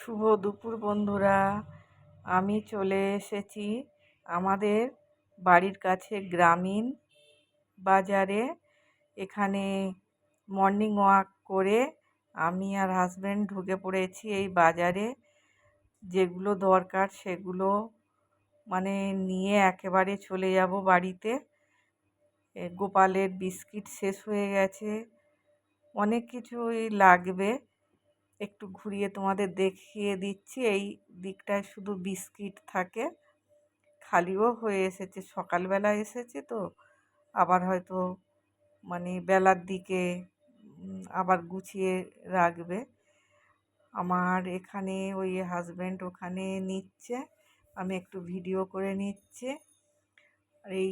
শুভ দুপুর বন্ধুরা। আমি চলে এসেছি আমাদের বাড়ির কাছে গ্রামীণ বাজারে। এখানে মর্নিং ওয়াক করে আমি আর হাজব্যান্ড ঢুকে পড়েছি এই বাজারে। যেগুলো দরকার সেগুলো মানে নিয়ে একেবারে চলে যাব বাড়িতে। গোপালের বিস্কিট শেষ হয়ে গেছে, অনেক কিছুই লাগবে। একটু ঘুরিয়ে তোমাদের দেখিয়ে দিচ্ছি। এই দিকটায় শুধু বিস্কিট থাকে, খালিও হয়ে এসেছে, সকালবেলা এসেছে তো আবার হয়তো মানে বেলার দিকে আবার গুছিয়ে রাখবে। আমার এখানে ওই হাজব্যান্ড ওখানে নিচ্ছে, আমি একটু ভিডিও করে নিচ্ছি। এই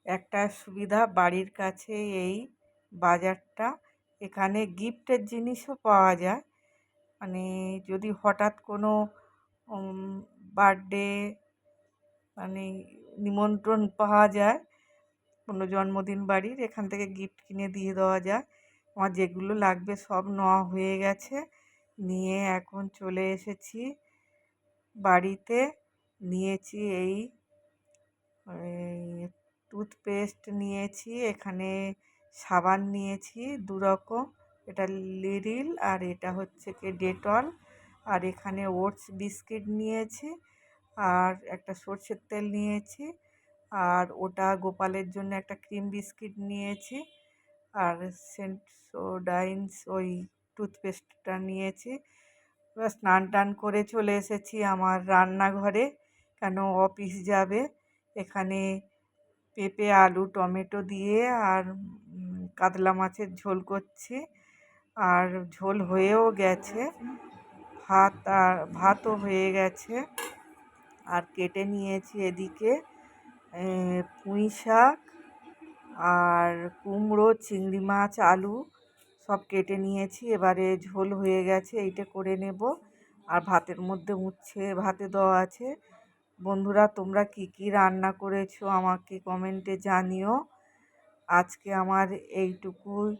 একটা সুবিধা বাড়ির কাছে এই বাজারটা, এখানে গিফটের জিনিসও পাওয়া যায়। মানে যদি হঠাৎ কোনো বার্থডে মানে নিমন্ত্রণ পাওয়া যায়, কোনো জন্মদিন বাড়ির, এখান থেকে গিফট কিনে দিয়ে দেওয়া যায়। আমার যেগুলো লাগবে সব নেওয়া হয়ে গেছে, নিয়ে এখন চলে এসেছি বাড়িতে। নিয়েছি এই টুথপেস্ট নিয়েছি, এখানে সাবান নিয়েছি 2 রকম, এটা লিরিল আর এটা হচ্ছে কি ডেটল। আর এখানে ওটস বিস্কিট নিয়েছি, আর একটা সরষের তেল নিয়েছি, আর ওটা গোপালের জন্য একটা ক্রিম বিস্কিট নিয়েছি, আর সেন্সোডাইনস ওই টুথপেস্টটা নিয়েছি। স্নান টান করে চলে এসেছি আমার রান্নাঘরে, কেন অফিস যাবে। এখানে পেঁপে আলু টমেটো দিয়ে আর কাতলা মাছের ঝোল করছি, আর ঝোল হয়েও গেছে, ভাতও হয়ে গেছে। আর কেটে নিয়েছি এদিকে পুঁই শাক আর কুমড়ো, চিংড়ি মাছ, আলু সব কেটে নিয়েছি। এবারে ঝোল হয়ে গেছে, এইটা করে নেব। আর ভাতের মধ্যে উচ্ছে ভাতে দেওয়া আছে। বন্ধুরা, তোমরা কি কি রান্না করেছো আমাকে কমেন্টে জানিও। আজকে আমার এইটুকুই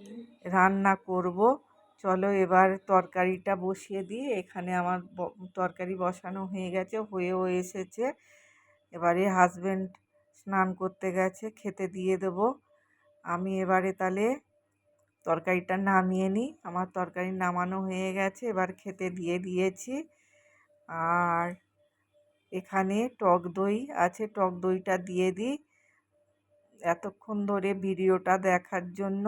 রান্না করব। চলো এবার তরকারিটা বসিয়ে দিই। এখানে আমার তরকারি বসানো হয়ে গেছে, হয়েও এসেছে। এবারে হাজব্যান্ড স্নান করতে গেছে, খেতে দিয়ে দেব। আমি এবারে তাহলে তরকারিটা নামিয়ে নিই। আমার তরকারি নামানো হয়ে গেছে, এবার খেতে দিয়ে দিয়েছি। আর এখানে টক দই আছে, টক দইটা দিয়ে দিই। এতক্ষণ ধরে ভিডিওটা দেখার জন্য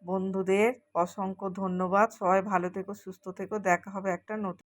বন্ধুদের অসংখ্য ধন্যবাদ। সবাই ভালো থেকো, সুস্থ থেকো। দেখা হবে একটা নতুন